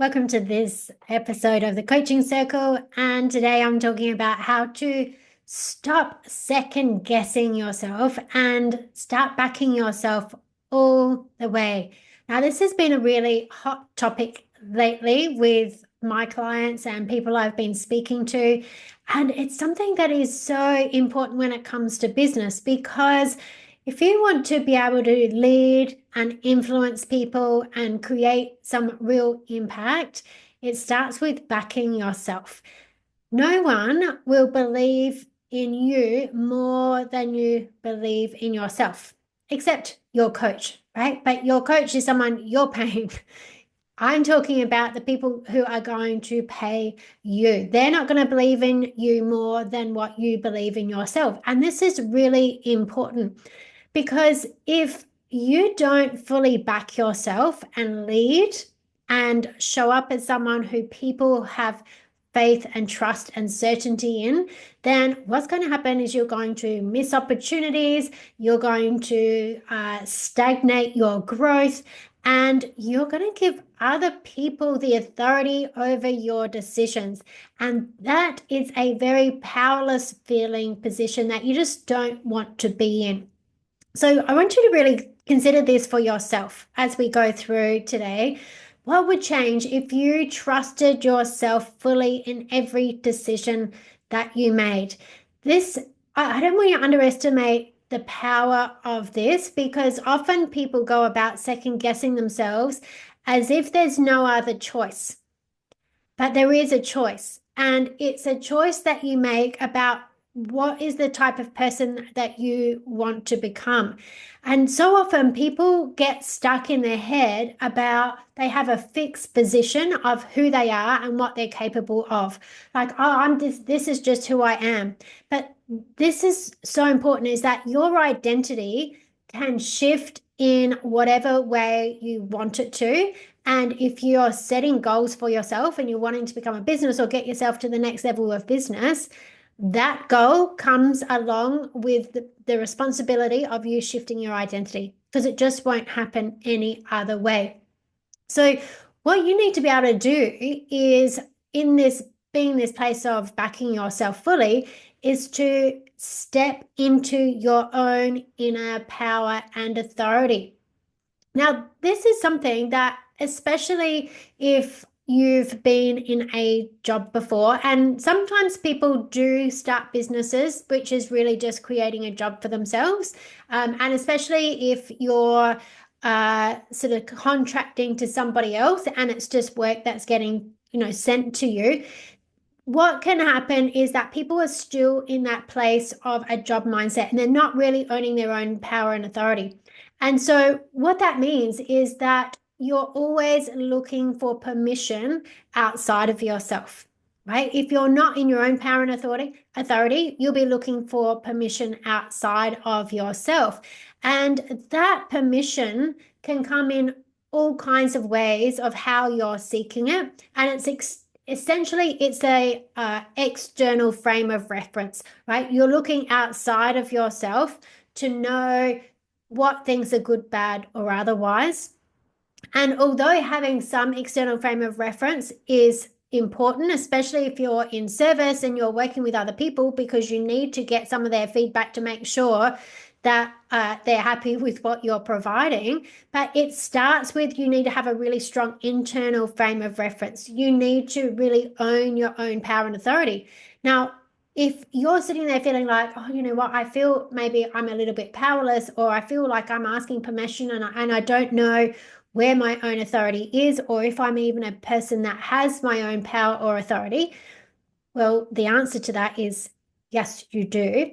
Welcome to this episode of the Coaching Circle. And today I'm talking about how to stop second guessing yourself and start backing yourself all the way. Now, this has been a really hot topic lately with my clients and people I've been speaking to. And it's something that is so important when it comes to business, because if you want to be able to lead and influence people and create some real impact, it starts with backing yourself. No one will believe in you more than you believe in yourself, except your coach, right? But your coach is someone you're paying. I'm talking about the people who are going to pay you. They're not going to believe in you more than what you believe in yourself. And this is really important, because if you don't fully back yourself and lead and show up as someone who people have faith and trust and certainty in, then what's going to happen is you're going to miss opportunities, you're going to stagnate your growth, and you're going to give other people the authority over your decisions. And that is a very powerless feeling position that you just don't want to be in. So I want you to really consider this for yourself as we go through today. What would change if you trusted yourself fully in every decision that you made? I don't want you to underestimate the power of this, because often people go about second guessing themselves as if there's no other choice. But there is a choice, and it's a choice that you make about what is the type of person that you want to become. And so often people get stuck in their head about they have a fixed position of who they are and what they're capable of. Like, oh, I'm this is just who I am. But this is so important, is that your identity can shift in whatever way you want it to. And if you're setting goals for yourself and you're wanting to become a business or get yourself to the next level of business, that goal comes along with the responsibility of you shifting your identity, because it just won't happen any other way. So what you need to be able to do is, in this being this place of backing yourself fully, is to step into your own inner power and authority. Now, this is something that, especially if you've been in a job before, and sometimes people do start businesses, which is really just creating a job for themselves. And especially if you're sort of contracting to somebody else and it's just work that's getting, sent to you. What can happen is that people are still in that place of a job mindset and they're not really owning their own power and authority. And so what that means is that you're always looking for permission outside of yourself, right? If you're not in your own power and authority, you'll be looking for permission outside of yourself. And that permission can come in all kinds of ways of how you're seeking it. And essentially it's a external frame of reference, right? You're looking outside of yourself to know what things are good, bad, or otherwise. And although having some external frame of reference is important, especially if you're in service and you're working with other people, because you need to get some of their feedback to make sure that they're happy with what you're providing. But it starts with, you need to have a really strong internal frame of reference. You need to really own your own power and authority. Now, if you're sitting there feeling like, oh, you know what, I feel maybe I'm a little bit powerless, or I feel like I'm asking permission and I don't know where my own authority is, or if I'm even a person that has my own power or authority, well, the answer to that is yes, you do.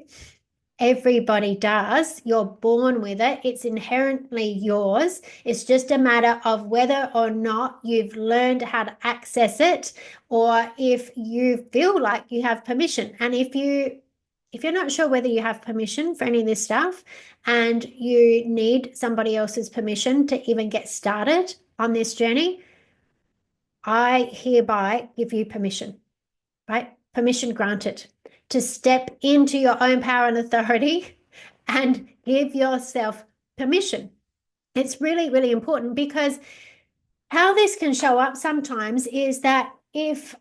Everybody does. You're born with it. It's inherently yours. It's just a matter of whether or not you've learned how to access it, or if you feel like you have permission. And if you're not sure whether you have permission for any of this stuff and you need somebody else's permission to even get started on this journey, I hereby give you permission, right? Permission granted to step into your own power and authority and give yourself permission. It's really, really important, because How this can show up sometimes is that if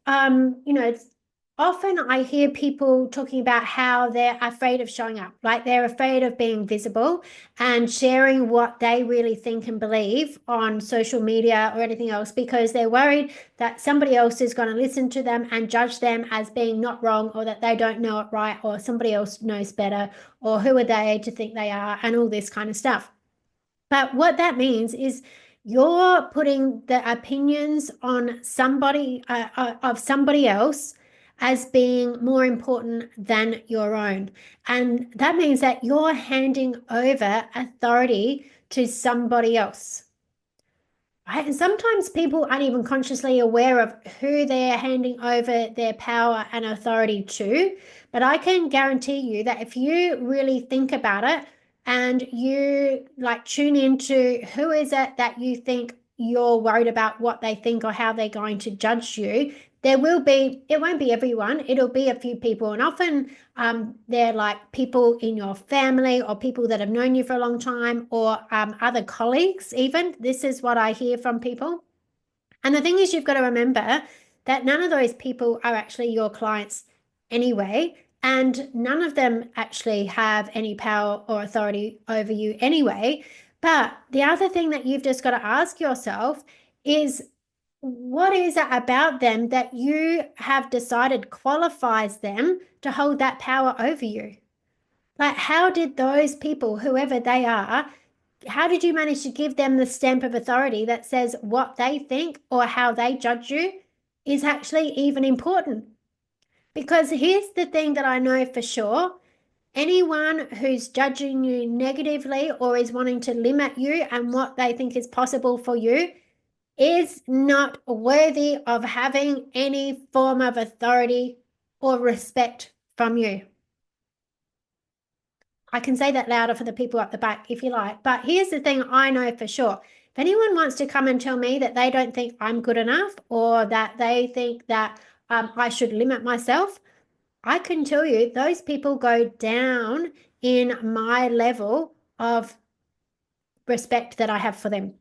often I hear people talking about how they're afraid of showing up, like they're afraid of being visible and sharing what they really think and believe on social media or anything else, because they're worried that somebody else is going to listen to them and judge them as being not wrong, or that they don't know it right, or somebody else knows better, or who are they to think they are, and all this kind of stuff. But what that means is you're putting the opinions on somebody of somebody else as being more important than your own. And that means that you're handing over authority to somebody else. Right? And sometimes people aren't even consciously aware of who they're handing over their power and authority to. But I can guarantee you that if you really think about it and you like tune into who is it that you think you're worried about what they think or how they're going to judge you, it won't be everyone, it'll be a few people. And often they're like people in your family or people that have known you for a long time, or other colleagues, even. This is what I hear from people. And the thing is, you've got to remember that none of those people are actually your clients anyway. And none of them actually have any power or authority over you anyway. But the other thing that you've just got to ask yourself is, what is it about them that you have decided qualifies them to hold that power over you? Like, how did those people, whoever they are, how did you manage to give them the stamp of authority that says what they think or how they judge you is actually even important? Because here's the thing that I know for sure: anyone who's judging you negatively or is wanting to limit you and what they think is possible for you is not worthy of having any form of authority or respect from you. I can say that louder for the people up the back if you like. But here's the thing I know for sure. If anyone wants to come and tell me that they don't think I'm good enough, or that they think that I should limit myself, I can tell you those people go down in my level of respect that I have for them.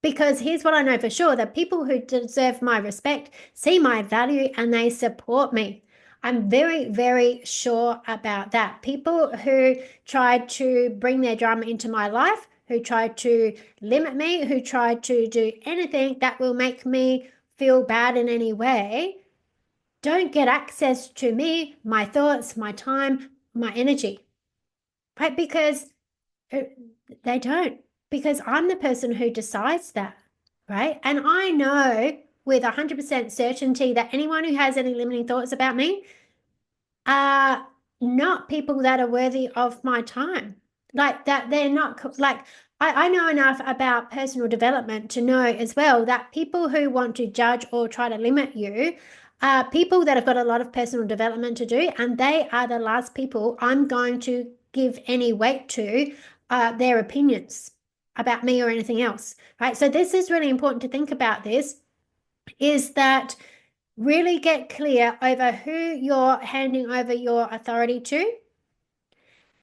Because here's what I know for sure: that people who deserve my respect see my value and they support me. I'm very, very sure about that. People who try to bring their drama into my life, who try to limit me, who try to do anything that will make me feel bad in any way, don't get access to me, my thoughts, my time, my energy, right? Because uh, they don't, because I'm the person who decides that, right? And I know with 100% certainty that anyone who has any limiting thoughts about me are not people that are worthy of my time. Like that, they're not like, I know enough about personal development to know as well that people who want to judge or try to limit you are people that have got a lot of personal development to do, and they are the last people I'm going to give any weight to their opinions about me or anything else, right? So this is really important to think about. This is that really get clear over who you're handing over your authority to,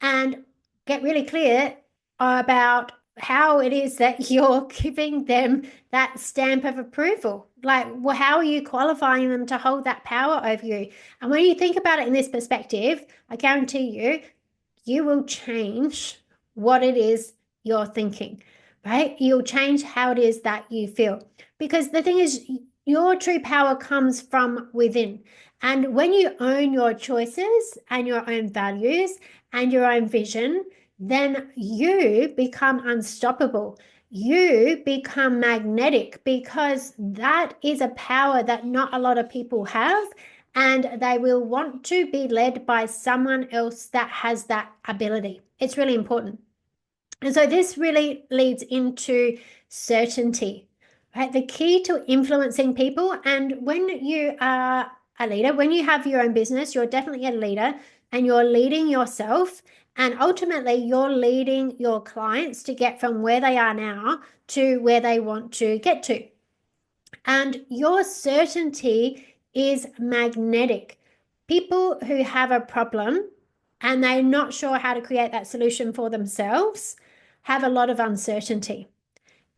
and get really clear about how it is that you're giving them that stamp of approval. Like, well, how are you qualifying them to hold that power over you? And when you think about it in this perspective, I guarantee you will change what it is you're thinking, right? You'll change how it is that you feel. Because the thing is, your true power comes from within. And when you own your choices and your own values and your own vision, then you become unstoppable. You become magnetic, because that is a power that not a lot of people have, and they will want to be led by someone else that has that ability. It's really important. And so this really leads into certainty, right? The key to influencing people. And when you are a leader, when you have your own business, you're definitely a leader, and you're leading yourself. And ultimately, you're leading your clients to get from where they are now to where they want to get to. And your certainty is magnetic. People who have a problem and they're not sure how to create that solution for themselves have a lot of uncertainty.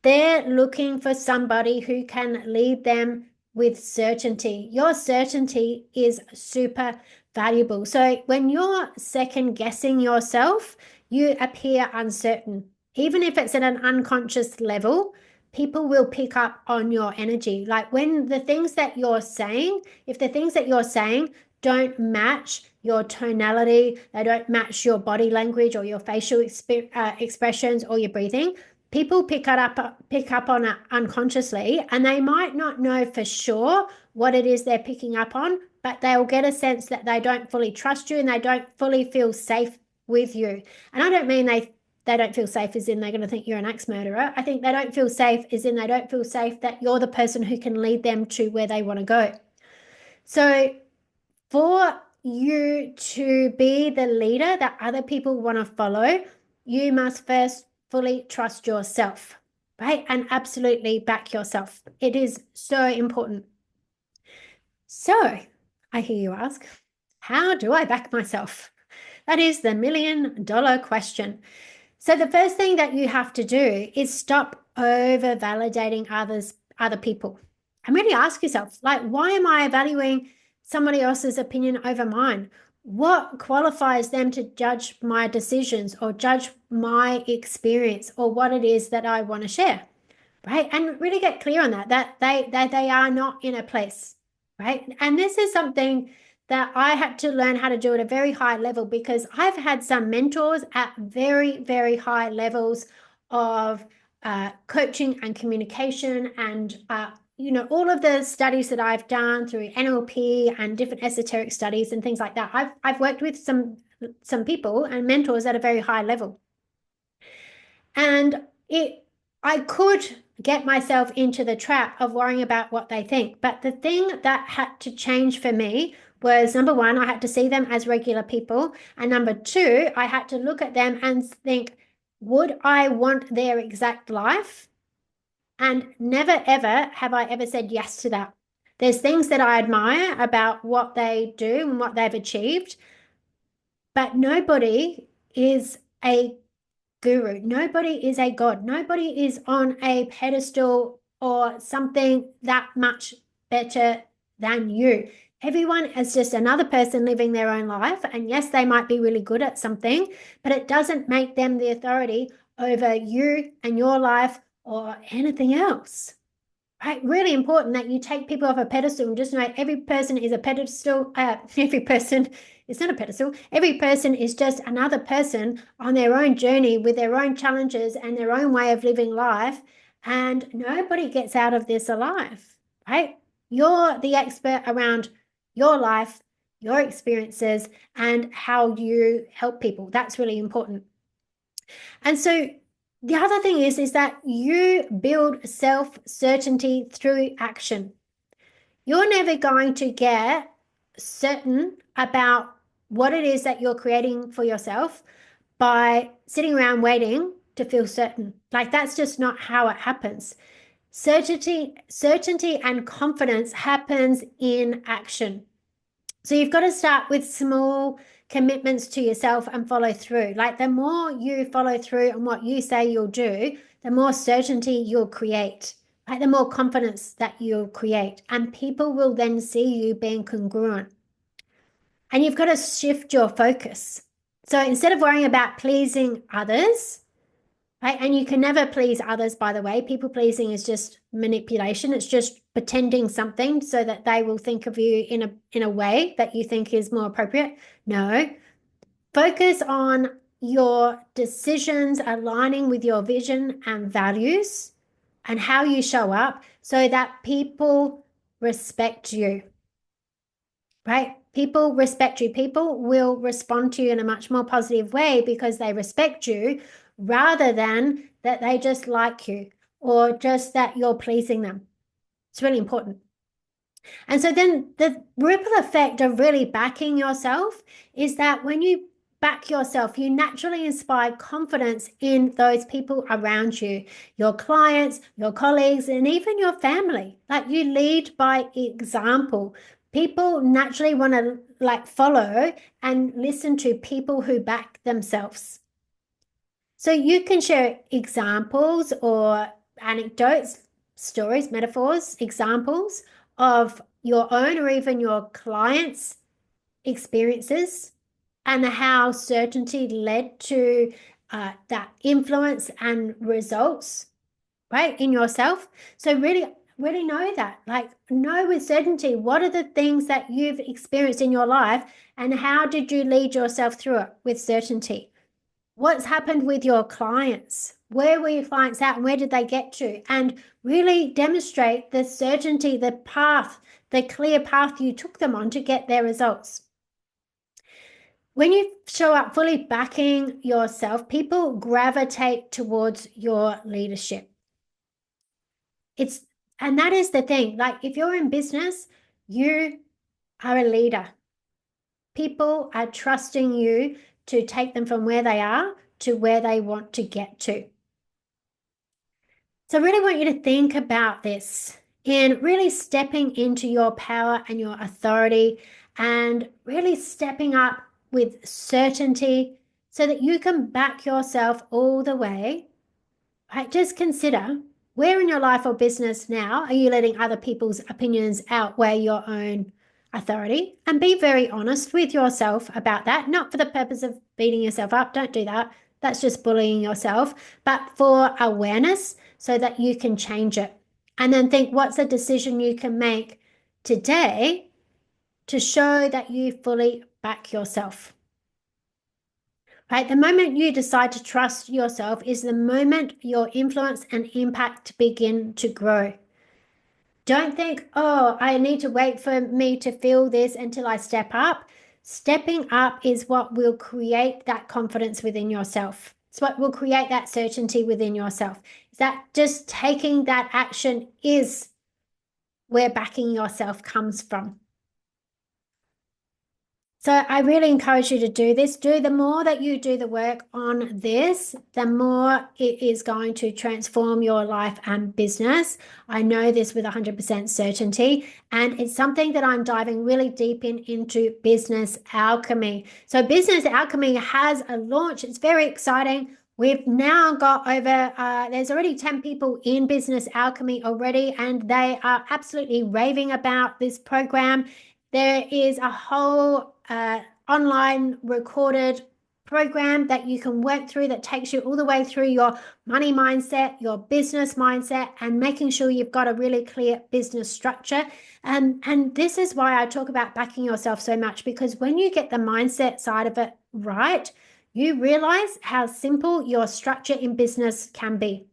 They're looking for somebody who can lead them with certainty. Your certainty is super valuable. So when you're second guessing yourself, you appear uncertain. Even if it's at an unconscious level, people will pick up on your energy. Like when the things that you're saying, if the things that you're saying don't match your tonality, they don't match your body language or your facial expressions or your breathing, people pick up on it unconsciously, and they might not know for sure what it is they're picking up on, but they'll get a sense that they don't fully trust you and they don't fully feel safe with you. And I don't mean they don't feel safe as in they're going to think you're an axe murderer. I think they don't feel safe as in they don't feel safe that you're the person who can lead them to where they want to go. So for you to be the leader that other people want to follow, you must first fully trust yourself, right? And absolutely back yourself. It is so important. So I hear you ask, how do I back myself? That is the $1,000,000 question. So the first thing that you have to do is stop over validating other people, and really ask yourself, like, why am I valuing somebody else's opinion over mine? What qualifies them to judge my decisions or judge my experience or what it is that I want to share, right? And really get clear on that they are not in a place, right? And this is something that I had to learn how to do at a very high level, because I've had some mentors at very, very high levels of coaching and communication, and all of the studies that I've done through NLP and different esoteric studies and things like that. I've worked with some people and mentors at a very high level, and I could get myself into the trap of worrying about what they think. But the thing that had to change for me was, number one, I had to see them as regular people. And number two, I had to look at them and think, would I want their exact life? And never, ever have I ever said yes to that. There's things that I admire about what they do and what they've achieved, but nobody is a guru. Nobody is a god. Nobody is on a pedestal or something that much better than you. Everyone is just another person living their own life. And yes, they might be really good at something, but it doesn't make them the authority over you and your life or anything else. Right? Really important that you take people off a pedestal and just know every person is a pedestal. Every person is not a pedestal. Every person is just another person on their own journey with their own challenges and their own way of living life. And nobody gets out of this alive, right? You're the expert around your life, your experiences, and how you help people. That's really important. And so the other thing is that you build self-certainty through action. You're never going to get certain about what it is that you're creating for yourself by sitting around waiting to feel certain. Like, that's just not how it happens. Certainty and confidence happens in action. So you've got to start with small commitments to yourself and follow through. Like, the more you follow through on what you say you'll do, the more certainty you'll create, like the more confidence that you'll create, and people will then see you being congruent. And you've got to shift your focus. So instead of worrying about pleasing others, right? And you can never please others, by the way. People pleasing is just manipulation. It's just pretending something so that they will think of you in a way that you think is more appropriate. No. Focus on your decisions aligning with your vision and values and how you show up so that people respect you, right? People respect you. People will respond to you in a much more positive way because they respect you, rather than that they just like you or just that you're pleasing them. It's really important. And so then the ripple effect of really backing yourself is that when you back yourself, you naturally inspire confidence in those people around you, your clients, your colleagues, and even your family. Like, you lead by example. People naturally want to follow and listen to people who back themselves. So you can share examples or anecdotes, stories, metaphors, examples of your own or even your clients' experiences and how certainty led to that influence and results, right, in yourself. So really, really know that, like, know with certainty what are the things that you've experienced in your life and how did you lead yourself through it with certainty. What's happened with your clients? Where were your clients at and where did they get to? And really demonstrate the certainty, the path, the clear path you took them on to get their results. When you show up fully backing yourself, people gravitate towards your leadership. And that is the thing. Like, if you're in business, you are a leader. People are trusting you to take them from where they are to where they want to get to. So I really want you to think about this in really stepping into your power and your authority and really stepping up with certainty so that you can back yourself all the way. Right? Just consider, where in your life or business now are you letting other people's opinions outweigh your own authority? And be very honest with yourself about that, not for the purpose of beating yourself up. Don't do that. That's just bullying yourself, but for awareness so that you can change it. And then think, what's a decision you can make today to show that you fully back yourself? Right? The moment you decide to trust yourself is the moment your influence and impact begin to grow. Don't think, oh, I need to wait for me to feel this until I step up. Stepping up is what will create that confidence within yourself. It's what will create that certainty within yourself. Is that just taking that action is where backing yourself comes from. So I really encourage you to do this. The more that you do the work on this, the more it is going to transform your life and business. I know this with 100% certainty, and it's something that I'm diving really deep into Business Alchemy. So Business Alchemy has a launch. It's very exciting. We've now got over, there's already 10 people in Business Alchemy already, and they are absolutely raving about this program. There is a whole online recorded program that you can work through that takes you all the way through your money mindset, your business mindset, and making sure you've got a really clear business structure. And this is why I talk about backing yourself so much, because when you get the mindset side of it right, you realize how simple your structure in business can be.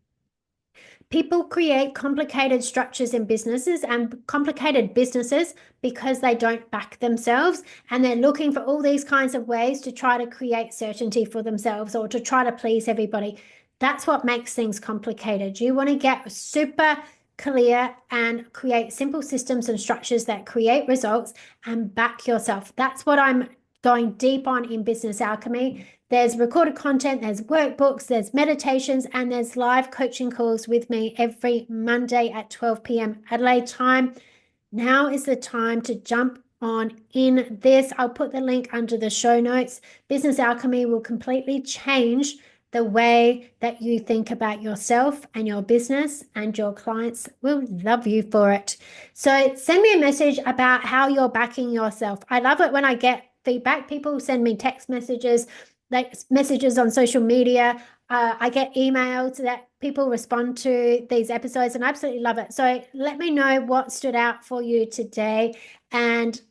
People create complicated structures in businesses and complicated businesses because they don't back themselves, and they're looking for all these kinds of ways to try to create certainty for themselves or to try to please everybody. That's what makes things complicated. You want to get super clear and create simple systems and structures that create results and back yourself. That's what I'm going deep on in Business Alchemy. There's recorded content, there's workbooks, there's meditations, and there's live coaching calls with me every Monday at 12 p.m. Adelaide time. Now is the time to jump on in this. I'll put the link under the show notes. Business Alchemy will completely change the way that you think about yourself and your business, and your clients will love you for it. So send me a message about how you're backing yourself. I love it when I get feedback. People send me text messages, like messages on social media. I get emails that people respond to these episodes, and I absolutely love it. So let me know what stood out for you today, and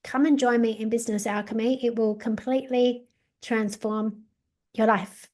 come and join me in Business Alchemy. It will completely transform your life.